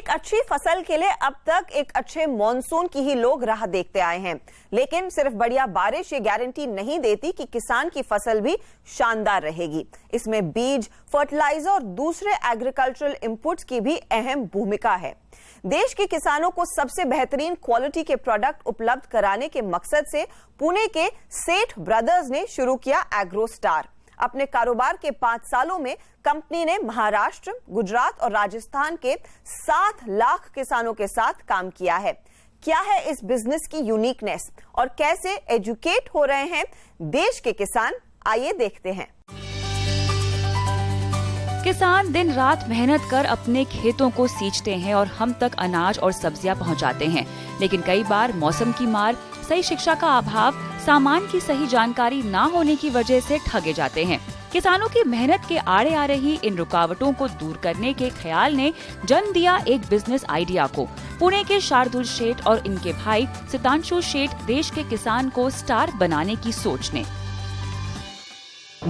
एक अच्छी फसल के लिए अब तक एक अच्छे मॉनसून की ही लोग राह देखते आए हैं, लेकिन सिर्फ बढ़िया बारिश ये गारंटी नहीं देती कि किसान की फसल भी शानदार रहेगी। इसमें बीज, फर्टिलाइजर और दूसरे एग्रीकल्चरल इनपुट्स की भी अहम भूमिका है। देश के किसानों को सबसे बेहतरीन क्वालिटी के प्रोडक्ट उपलब्ध कराने के मकसद से पुणे के सेठ ब्रदर्स ने शुरू किया एग्रोस्टार। अपने कारोबार के 5 सालों में कंपनी ने महाराष्ट्र, गुजरात और राजस्थान के 7 लाख किसानों के साथ काम किया है। क्या है इस बिजनेस की यूनिकनेस और कैसे एजुकेट हो रहे हैं देश के किसान, आइए देखते हैं। किसान दिन रात मेहनत कर अपने खेतों को सींचते हैं और हम तक अनाज और सब्जियां पहुंचाते हैं, लेकिन कई बार मौसम की मार, सही शिक्षा का अभाव, सामान की सही जानकारी न होने की वजह से ठगे जाते हैं। किसानों की मेहनत के आड़े आ रही इन रुकावटों को दूर करने के ख्याल ने जन्म दिया एक बिजनेस आइडिया को। पुणे के शार्दुल शेठ और इनके भाई सितांशु शेठ देश के किसान को स्टार बनाने की सोच ने।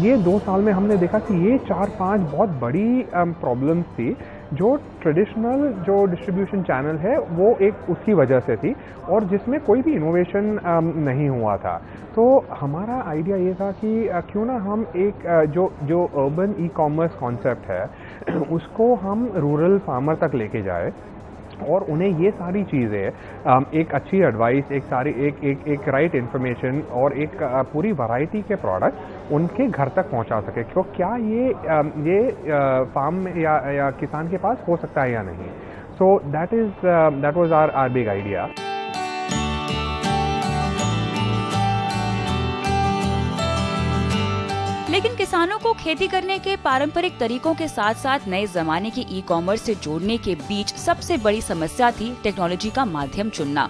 ये 2 साल में हमने देखा कि ये 4-5 बहुत बड़ी प्रॉब्लम्स थी जो ट्रेडिशनल जो डिस्ट्रीब्यूशन चैनल है वो एक उसकी वजह से थी और जिसमें कोई भी इनोवेशन नहीं हुआ था। तो हमारा आइडिया ये था कि क्यों ना हम एक जो अर्बन ई कॉमर्स कॉन्सेप्ट है उसको हम रूरल फार्मर तक लेके जाए और उन्हें ये सारी चीज़ें एक अच्छी एडवाइस, एक राइट इन्फॉर्मेशन और एक पूरी वैरायटी के प्रोडक्ट उनके घर तक पहुंचा सके। तो क्या ये फार्म या किसान के पास हो सकता है या नहीं। So that was our big idea. लेकिन किसानों को खेती करने के पारंपरिक तरीकों के साथ साथ नए जमाने के ई कॉमर्स से जोड़ने के बीच सबसे बड़ी समस्या थी टेक्नोलॉजी का माध्यम चुनना।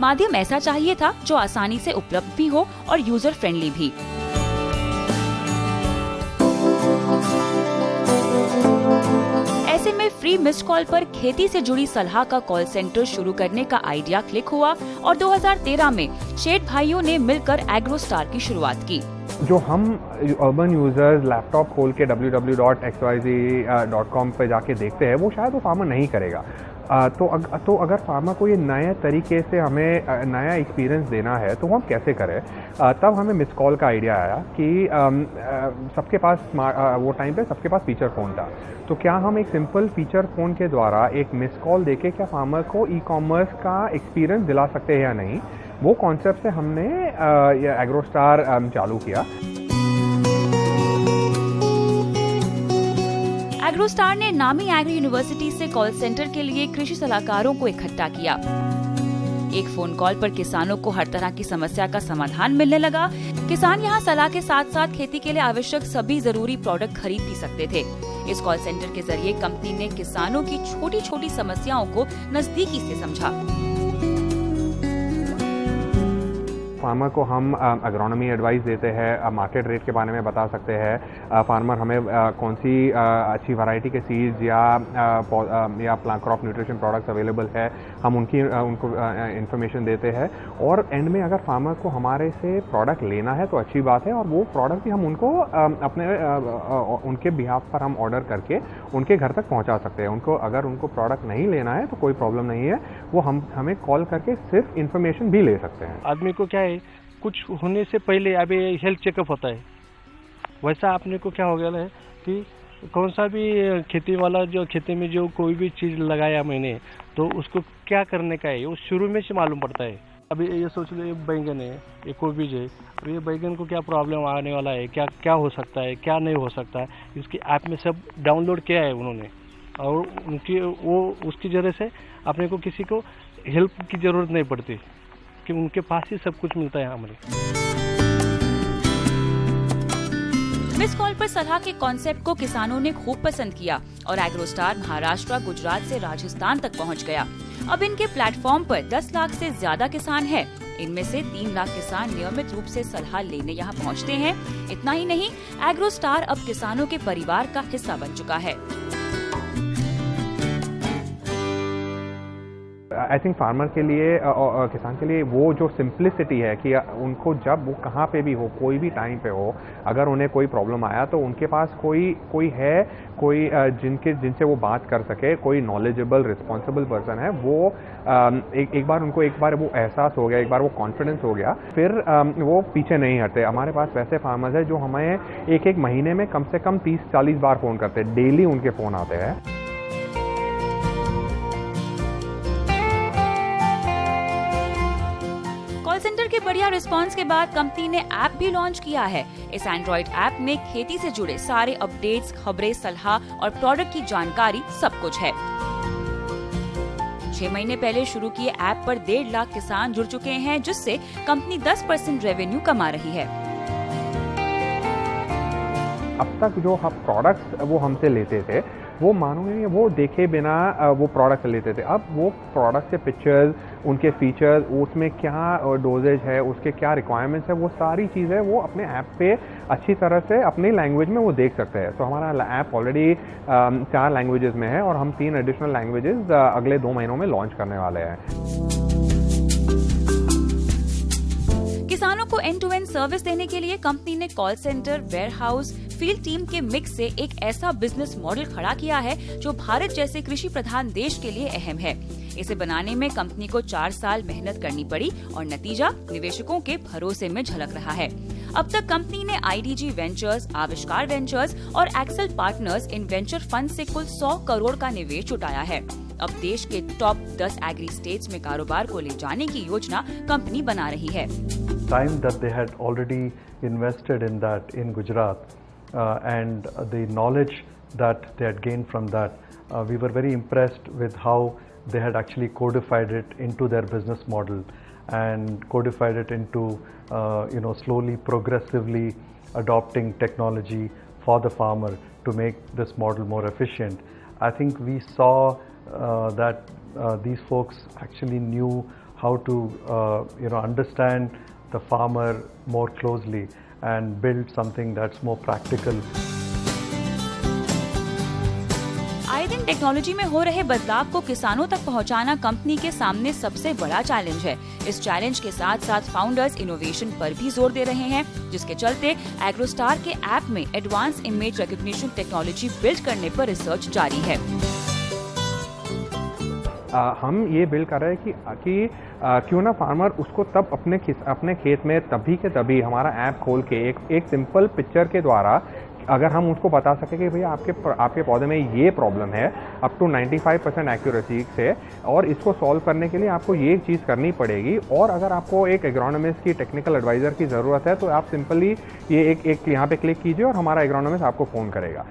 माध्यम ऐसा चाहिए था जो आसानी से उपलब्ध भी हो और यूजर फ्रेंडली भी। ऐसे में फ्री मिस्ड कॉल पर खेती से जुड़ी सलाह का कॉल सेंटर शुरू करने का आइडिया क्लिक हुआ और 2013 में शेठ भाइयों ने मिलकर एग्रोस्टार की शुरुआत की। जो हम अर्बन यूजर्स लैपटॉप खोल के www.xyz.com पे जाके देखते हैं वो शायद वो फार्मर नहीं करेगा। तो अगर फार्मर को ये नए तरीके से हमें नया एक्सपीरियंस देना है तो हम कैसे करें। तब हमें मिस कॉल का आइडिया आया कि सबके पास वो टाइम पे सबके पास फीचर फ़ोन था। तो क्या हम एक सिंपल फीचर फ़ोन के द्वारा एक मिस कॉल देके क्या फार्मर को ई कॉमर्स का एक्सपीरियंस दिला सकते हैं या नहीं। वो कॉन्सेप्ट से हमने एग्रोस्टार चालू किया। एग्रोस्टार ने नामी एग्री यूनिवर्सिटी से कॉल सेंटर के लिए कृषि सलाहकारों को इकट्ठा किया। एक फोन कॉल पर किसानों को हर तरह की समस्या का समाधान मिलने लगा। किसान यहां सलाह के साथ साथ खेती के लिए आवश्यक सभी जरूरी प्रोडक्ट खरीद भी सकते थे। इस कॉल सेंटर के जरिए कंपनी ने किसानों की छोटी छोटी समस्याओं को नजदीकी से समझा। फार्मर को हम एग्रोनॉमी एडवाइस देते हैं, मार्केट रेट के बारे में बता सकते हैं। फार्मर हमें कौन सी अच्छी वैरायटी के सीड्स या क्रॉप न्यूट्रिशन प्रोडक्ट्स अवेलेबल है हम उनको इन्फॉर्मेशन देते हैं। और एंड में अगर फार्मर को हमारे से प्रोडक्ट लेना है तो अच्छी बात है और वो प्रोडक्ट भी हम उनको उनके बिहाफ पर हम ऑर्डर करके उनके घर तक पहुंचा सकते हैं। अगर उनको प्रोडक्ट नहीं लेना है तो कोई प्रॉब्लम नहीं है, वो हमें कॉल करके सिर्फ इन्फॉर्मेशन भी ले सकते हैं। आदमी को क्या है, कुछ होने से पहले अभी हेल्थ चेकअप होता है, वैसा आपने को क्या हो गया है कि कौन सा भी खेती वाला जो खेती में जो कोई भी चीज़ लगाया मैंने तो उसको क्या करने का है वो शुरू में से मालूम पड़ता है। अभी ये सोच लो, ये बैंगन है, ये कोबीज है, ये बैंगन को क्या प्रॉब्लम आने वाला है, क्या क्या हो सकता है, क्या नहीं हो सकता है, इसकी ऐप में सब डाउनलोड किया है उन्होंने और उसकी जरिए से अपने को किसी को हेल्प की ज़रूरत नहीं पड़ती कि उनके पास ही सब कुछ मिलता है हमारे। मिस कॉल पर सलाह के कॉन्सेप्ट को किसानों ने खूब पसंद किया और एग्रोस्टार महाराष्ट्र, गुजरात से राजस्थान तक पहुंच गया। अब इनके प्लेटफॉर्म पर 10 लाख से ज्यादा किसान हैं। इनमें से 3 लाख किसान नियमित रूप से सलाह लेने यहाँ पहुँचते हैं। इतना ही नहीं, एग्रोस्टार अब किसानों के परिवार का हिस्सा बन चुका है। आई थिंक फार्मर के लिए किसान के लिए वो जो सिंप्लिसिटी है कि उनको जब वो कहाँ पे भी हो, कोई भी टाइम पे हो, अगर उन्हें कोई प्रॉब्लम आया तो उनके पास कोई जिनसे वो बात कर सके, कोई नॉलेजेबल रिस्पॉन्सिबल पर्सन है, वो एक बार वो एहसास हो गया, एक बार वो कॉन्फिडेंस हो गया, फिर वो पीछे नहीं हटते। हमारे पास वैसे फार्मर्स हैं जो हमें एक महीने में कम से कम 30-40 बार फ़ोन करते हैं, डेली उनके फ़ोन आते हैं। कॉल सेंटर के बढ़िया रिस्पांस के बाद कंपनी ने ऐप भी लॉन्च किया है। इस एंड्रॉइड ऐप में खेती से जुड़े सारे अपडेट्स, खबरें, सलाह और प्रोडक्ट की जानकारी सब कुछ है। 6 महीने पहले शुरू किए ऐप पर 1.5 लाख किसान जुड़ चुके हैं, जिससे कंपनी 10% रेवेन्यू कमा रही है। अब तक जो हम प्रोडक्ट्स वो हमसे लेते थे, वो मानोगे वो देखे बिना वो प्रोडक्ट लेते थे। अब वो प्रोडक्ट के पिक्चर्स, उनके फीचर्स, उसमें क्या डोजेज है, उसके क्या रिक्वायरमेंट्स है, वो सारी चीज़ें वो अपने ऐप पे अच्छी तरह से अपनी लैंग्वेज में वो देख सकते हैं। तो हमारा ऐप ऑलरेडी 4 लैंग्वेजेस में है और हम 3 एडिशनल लैंग्वेजेस अगले 2 महीनों में लॉन्च करने वाले हैं। किसानों को एंड टू एंड सर्विस देने के लिए कंपनी ने call centre, warehouse, field team के मिक्स से एक ऐसा बिजनेस मॉडल खड़ा किया है जो भारत जैसे कृषि प्रधान देश के लिए अहम है। इसे बनाने में कंपनी को 4 साल मेहनत करनी पड़ी और नतीजा निवेशकों के भरोसे में झलक रहा है। अब तक कंपनी ने आईडीजी वेंचर्स, आविष्कार वेंचर्स और एक्सेल पार्टनर्स इन वेंचर फंड से कुल 100 करोड़ का निवेश जुटाया है। अब देश के टॉप 10 एग्री स्टेट्स में कारोबार को ले जाने की योजना कंपनी बना रही है। Time that they had already invested in that in Gujarat and the knowledge that they had gained from that, we were very impressed with how they had actually codified it into their business model and codified it into slowly, progressively adopting technology for the farmer to make this model more efficient. I think we saw that these folks actually knew how to understand the farmer more closely and build something that's more practical. आए दिन technology में हो रहे बदलाव को किसानों तक पहुंचाना कंपनी के सामने सबसे बड़ा चैलेंज है। इस चैलेंज के साथ साथ फाउंडर्स इनोवेशन पर भी जोर दे रहे हैं, जिसके चलते एग्रोस्टार के ऐप में advance image recognition technology build करने पर रिसर्च जारी है। हम ये बिल्ड कर रहे हैं कि क्यों ना फार्मर उसको तब अपने खेत में तभी के तभी हमारा ऐप खोल के एक सिंपल पिक्चर के द्वारा अगर हम उसको बता सकें कि भैया आपके पौधे में ये प्रॉब्लम है अप टू 95% एक्यूरेसी से, और इसको सॉल्व करने के लिए आपको ये चीज़ करनी पड़ेगी, और अगर आपको एक एग्रोनॉमिस्ट की टेक्निकल एडवाइज़र की ज़रूरत है तो आप सिंपली ये एक यहाँ पे क्लिक कीजिए और हमारा एग्रोनॉमिस्ट आपको फ़ोन करेगा।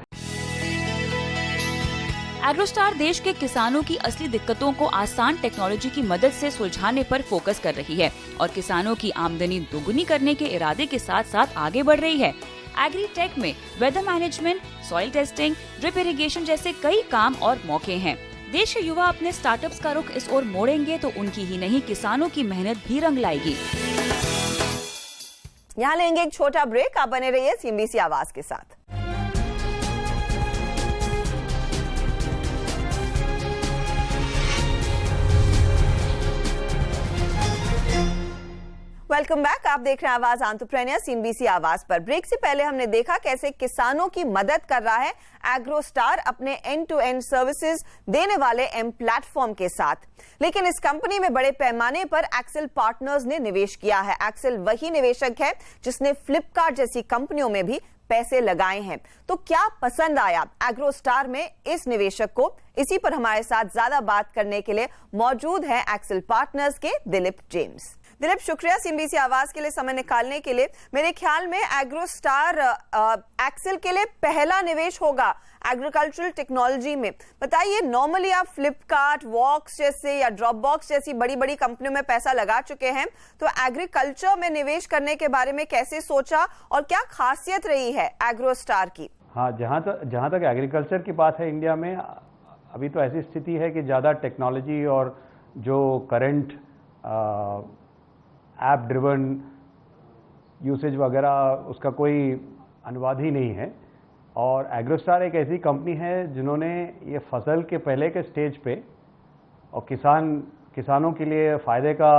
एग्रोस्टार देश के किसानों की असली दिक्कतों को आसान टेक्नोलॉजी की मदद से सुलझाने पर फोकस कर रही है और किसानों की आमदनी दोगुनी करने के इरादे के साथ साथ आगे बढ़ रही है। एग्री टेक में weather management, soil testing, drip irrigation जैसे कई काम और मौके हैं। देश के युवा अपने स्टार्टअप्स का रुख इस ओर मोड़ेंगे तो उनकी ही नहीं किसानों की मेहनत भी रंग लाएगी। यहाँ लेंगे एक छोटा ब्रेक, आप बने रहिए सीएनबीसी आवाज के साथ। वेलकम बैक, आप देख रहे हैं आवाज एंटरप्रेन्योर सीएनबीसी आवाज पर। ब्रेक से पहले हमने देखा कैसे किसानों की मदद कर रहा है एग्रोस्टार अपने एंड टू एंड सर्विसेज देने वाले एम प्लेटफॉर्म के साथ। लेकिन इस कंपनी में बड़े पैमाने पर एक्सेल पार्टनर्स ने निवेश किया है। एक्सेल वही निवेशक है जिसने फ्लिपकार्ट जैसी कंपनियों में भी पैसे लगाए हैं। तो क्या पसंद आया एग्रोस्टार में इस निवेशक को? इसी पर हमारे साथ ज्यादा बात करने के लिए मौजूद है एक्सेल पार्टनर्स के दिलीप जेम्स। दिलीप, शुक्रिया सीएनबीसी आवाज के लिए समय निकालने के लिए। मेरे ख्याल में एग्रोस्टार एक्सेल के लिए पहला निवेश होगा एग्रीकल्चरल टेक्नोलॉजी में। बताइए, नॉर्मली आप फ्लिपकार्ट, वॉक्स जैसे या ड्रॉपबॉक्स जैसी बड़ी बड़ी कंपनियों में पैसा लगा चुके हैं, तो एग्रीकल्चर में निवेश करने के बारे में कैसे सोचा और क्या खासियत रही है एग्रोस्टार की? हाँ, जहाँ तक एग्रीकल्चर की बात है, इंडिया में अभी तो ऐसी स्थिति है कि ज़्यादा टेक्नोलॉजी और जो करंट ऐप ड्रिवन यूसेज वगैरह उसका कोई अनुवाद ही नहीं है। और एग्रोस्टार एक ऐसी कंपनी है जिन्होंने ये फसल के पहले के स्टेज पे और किसान किसानों के लिए फ़ायदे का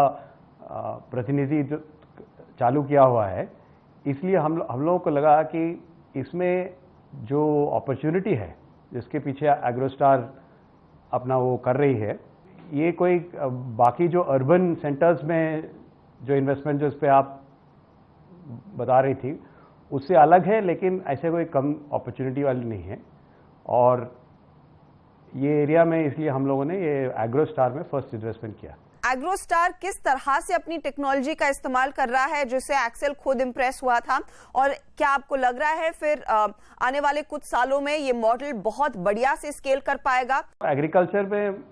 प्रतिनिधि चालू किया हुआ है, इसलिए हम लोगों को लगा कि इसमें जो अपॉर्चुनिटी है जिसके पीछे एग्रोस्टार अपना वो कर रही है, ये कोई बाकी जो अर्बन सेंटर्स में जो इन्वेस्टमेंट जो इस पर आप बता रही थी उससे अलग है, लेकिन ऐसे कोई कम अपॉर्चुनिटी वाली नहीं है। और ये एरिया में इसलिए हम लोगों ने ये एग्रोस्टार में फर्स्ट इन्वेस्टमेंट किया। एग्रोस्टार किस तरह से अपनी टेक्नोलॉजी का इस्तेमाल कर रहा है जिससे एक्सेल खुद इम्प्रेस हुआ था, और क्या आपको लग रहा है फिर आने वाले कुछ सालों में ये मॉडल बहुत बढ़िया से स्केल कर पाएगा? एग्रीकल्चर में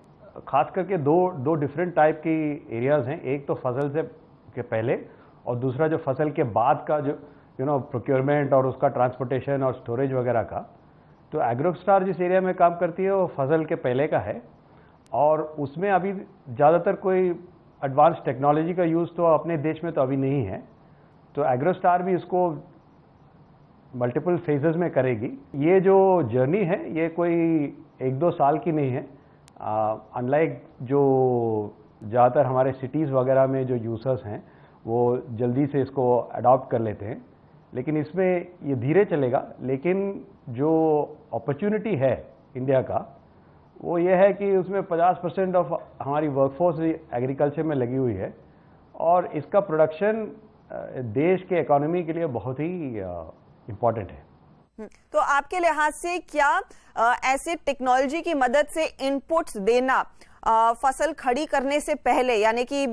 खास करके दो डिफरेंट टाइप की एरियाज हैं। एक तो फसल से के पहले और दूसरा जो फसल के बाद का जो प्रोक्योरमेंट और उसका ट्रांसपोर्टेशन और स्टोरेज वगैरह का। तो एग्रोस्टार जिस एरिया में काम करती है वो फसल के पहले का है, और उसमें अभी ज़्यादातर कोई एडवांस टेक्नोलॉजी का यूज़ तो अपने देश में तो अभी नहीं है। तो एग्रोस्टार भी इसको मल्टीपल फेजेस में करेगी। ये जो जर्नी है ये कोई 1-2 साल की नहीं है। अनलाइक जो ज़्यादातर हमारे सिटीज़ वगैरह में जो यूजर्स हैं वो जल्दी से इसको अडॉप्ट कर लेते हैं, लेकिन इसमें ये धीरे चलेगा। लेकिन जो अपॉर्चुनिटी है इंडिया का वो ये है कि उसमें 50% ऑफ हमारी वर्कफोर्स एग्रीकल्चर में लगी हुई है, और इसका प्रोडक्शन देश के इकोनॉमी के लिए बहुत ही इम्पोर्टेंट है। तो आपके लिहाज से क्या ऐसे टेक्नोलॉजी की मदद से इनपुट्स देना फसल खड़ी करने से पहले, यानी कि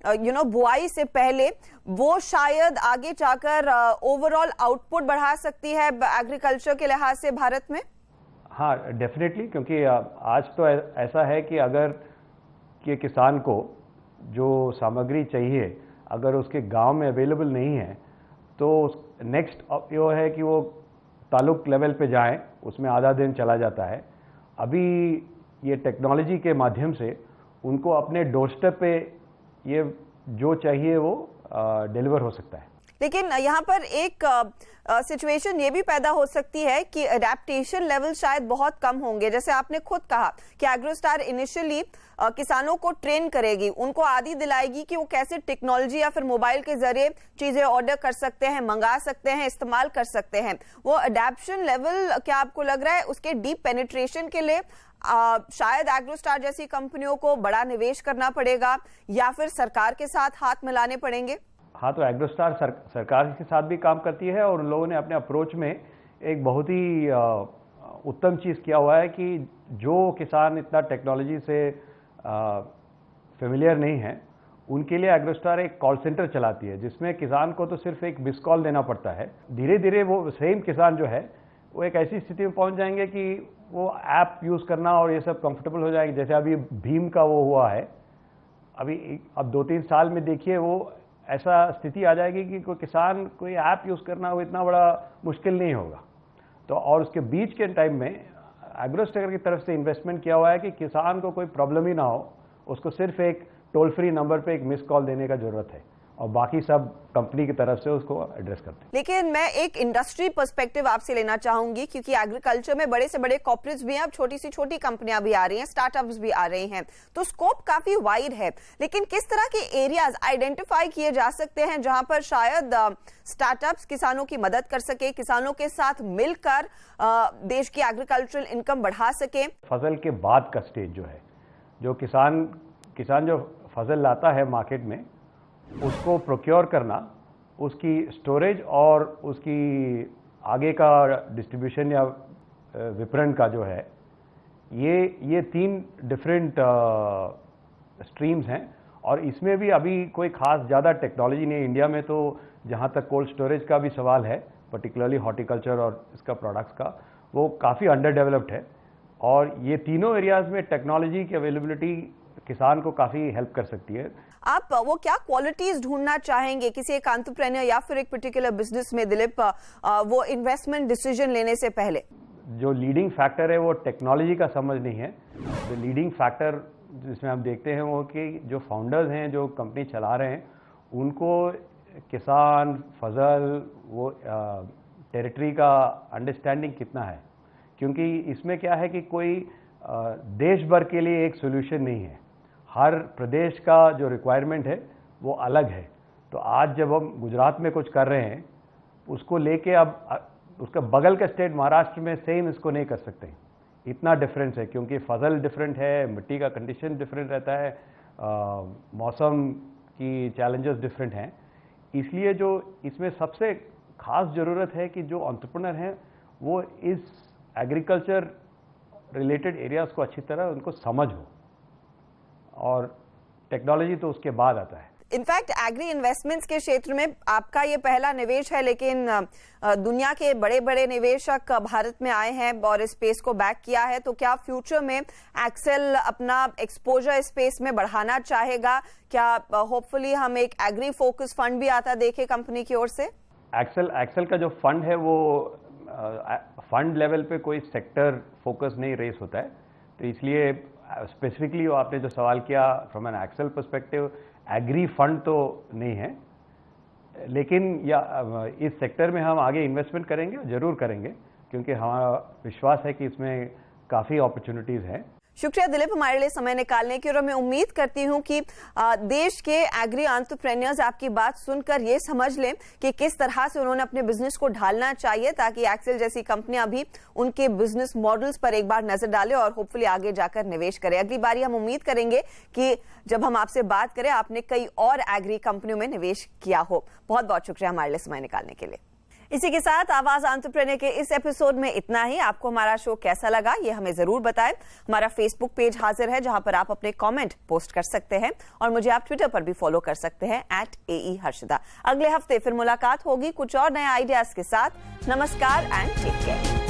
बुआई से पहले, वो शायद आगे जाकर ओवरऑल आउटपुट बढ़ा सकती है एग्रीकल्चर के लिहाज से भारत में? हाँ, डेफिनेटली, क्योंकि आज तो ऐसा है कि अगर कि किसान को जो सामग्री चाहिए अगर उसके गांव में अवेलेबल नहीं है तो नेक्स्ट ये है कि वो ताल्लुक लेवल पे जाएं, उसमें आधा दिन चला जाता है। अभी ये टेक्नोलॉजी के माध्यम से उनको अपने डोरस्टेप पे ये जो चाहिए वो डिलीवर हो सकता है। लेकिन यहाँ पर एक सिचुएशन ये भी पैदा हो सकती है कि अडेप्टेशन लेवल शायद बहुत कम होंगे। जैसे आपने खुद कहा कि एग्रोस्टार इनिशियली किसानों को ट्रेन करेगी, उनको आदी दिलाएगी कि वो कैसे टेक्नोलॉजी या फिर मोबाइल के जरिए चीजें ऑर्डर कर सकते हैं, मंगा सकते हैं, इस्तेमाल कर सकते हैं। वो अडेप्शन लेवल क्या आपको लग रहा है उसके डीप पेनिट्रेशन के लिए शायद एग्रोस्टार जैसी कंपनियों को बड़ा निवेश करना पड़ेगा या फिर सरकार के साथ हाथ मिलाने पड़ेंगे? हाँ, तो एग्रोस्टार सरकार के साथ भी काम करती है, और उन लोगों ने अपने अप्रोच में एक बहुत ही उत्तम चीज़ किया हुआ है कि जो किसान इतना टेक्नोलॉजी से फेमिलियर नहीं है उनके लिए एग्रोस्टार एक कॉल सेंटर चलाती है, जिसमें किसान को तो सिर्फ एक मिस कॉल देना पड़ता है। धीरे धीरे वो सेम किसान जो है वो एक ऐसी स्थिति में पहुंच जाएंगे कि वो ऐप यूज़ करना और ये सब कंफर्टेबल हो जाएंगे। जैसे अभी भीम का वो हुआ है, अब 2-3 साल में देखिए वो ऐसा स्थिति आ जाएगी कि कोई किसान कोई ऐप यूज़ करना वो इतना बड़ा मुश्किल नहीं होगा। तो और उसके बीच के टाइम में एग्रोस्टार की तरफ से इन्वेस्टमेंट किया हुआ है कि किसान को कोई प्रॉब्लम ही ना हो, उसको सिर्फ एक टोल फ्री नंबर पे एक मिस कॉल देने का जरूरत है, और बाकी सब कंपनी की तरफ से उसको एड्रेस करते हैं। लेकिन मैं एक इंडस्ट्री पर्सपेक्टिव आपसे लेना चाहूंगी, क्योंकि एग्रीकल्चर में बड़े से बड़े कॉर्पोरेट्स भी हैं, अब छोटी सी छोटी कंपनियां भी आ रही हैं, स्टार्टअप्स भी आ रही हैं, तो स्कोप काफी वाइड है। लेकिन किस तरह के एरियाज आइडेंटिफाई किए जा सकते हैं जहां पर शायद स्टार्टअप्स किसानों की मदद कर सके, किसानों के साथ मिलकर देश की एग्रीकल्चरल इनकम बढ़ा सके? फसल के बाद का स्टेज जो है, जो किसान जो फसल लाता है मार्केट में, उसको प्रोक्योर करना, उसकी स्टोरेज और उसकी आगे का डिस्ट्रीब्यूशन या विपणन का जो है, ये 3 डिफरेंट स्ट्रीम्स हैं। और इसमें भी अभी कोई खास ज़्यादा टेक्नोलॉजी नहीं है इंडिया में। तो जहाँ तक कोल्ड स्टोरेज का भी सवाल है, पर्टिकुलरली हॉर्टिकल्चर और इसका प्रोडक्ट्स का, वो काफ़ी अंडर डेवलप्ड है। और ये तीनों एरियाज़ में टेक्नोलॉजी की अवेलेबिलिटी किसान को काफ़ी हेल्प कर सकती है। आप वो क्या क्वालिटीज ढूंढना चाहेंगे किसी एक एंटरप्रेन्योर या फिर एक पर्टिकुलर बिजनेस में दिलीप, वो इन्वेस्टमेंट डिसीजन लेने से पहले? जो लीडिंग फैक्टर है वो टेक्नोलॉजी का समझ नहीं है। जो लीडिंग फैक्टर जिसमें हम देखते हैं वो कि जो फाउंडर्स हैं, जो कंपनी चला रहे हैं, उनको किसान, फसल, वो टेरिटरी का अंडरस्टैंडिंग कितना है। क्योंकि इसमें क्या है कि कोई देश भर के लिए एक सोल्यूशन नहीं है। हर प्रदेश का जो रिक्वायरमेंट है वो अलग है। तो आज जब हम गुजरात में कुछ कर रहे हैं, उसको लेके अब उसका बगल का स्टेट महाराष्ट्र में सेम इसको नहीं कर सकते, इतना डिफरेंस है, क्योंकि फसल डिफरेंट है, मिट्टी का कंडीशन डिफरेंट रहता है, मौसम की चैलेंजेस डिफरेंट हैं। इसलिए जो इसमें सबसे खास ज़रूरत है कि जो एंटरप्रेन्योर हैं वो इस एग्रीकल्चर रिलेटेड एरियाज़ को अच्छी तरह उनको समझ हो, और टेक्नोलॉजी तो उसके बाद आता है। इनफैक्ट एग्री इन्वेस्टमेंट्स के क्षेत्र में आपका ये पहला निवेश है, लेकिन दुनिया के बड़े बड़े निवेशक भारत में आए हैं और इस स्पेस को बैक किया है। तो क्या फ्यूचर में एक्सेल अपना एक्सपोजर स्पेस में बढ़ाना चाहेगा? क्या होपफुली हम एक एग्री फोकस फंड भी आता देखे कंपनी की ओर से? एक्सेल का जो फंड है वो फंड लेवल पे कोई सेक्टर फोकस नहीं रेस होता है, तो इसलिए स्पेसिफिकली आपने जो सवाल किया from an Accel perspective, agri fund तो नहीं है, लेकिन इस सेक्टर में हम आगे इन्वेस्टमेंट करेंगे, जरूर करेंगे, क्योंकि हमारा विश्वास है कि इसमें काफ़ी अपॉर्चुनिटीज़ हैं। शुक्रिया दिलीप हमारे लिए समय निकालने की, और मैं उम्मीद करती हूं कि देश के एग्री एंटरप्रेन्योर्स आपकी बात सुनकर ये समझ लें कि किस तरह से उन्होंने अपने बिजनेस को ढालना चाहिए, ताकि एक्सेल जैसी कंपनियां भी उनके बिजनेस मॉडल्स पर एक बार नजर डालें और होपफुली आगे जाकर निवेश करें। अगली बारी हम उम्मीद करेंगे कि जब हम आपसे बात करें आपने कई और एग्री कंपनियों में निवेश किया हो। बहुत बहुत शुक्रिया हमारे लिए समय निकालने के लिए। इसी के साथ आवाज एंटरप्रेन्योर के इस एपिसोड में इतना ही। आपको हमारा शो कैसा लगा ये हमें जरूर बताएं। हमारा फेसबुक पेज हाजिर है जहां पर आप अपने कमेंट पोस्ट कर सकते हैं, और मुझे आप ट्विटर पर भी फॉलो कर सकते हैं @AE हर्षदा। अगले हफ्ते फिर मुलाकात होगी कुछ और नए आइडियाज के साथ। नमस्कार एंड टेक केयर।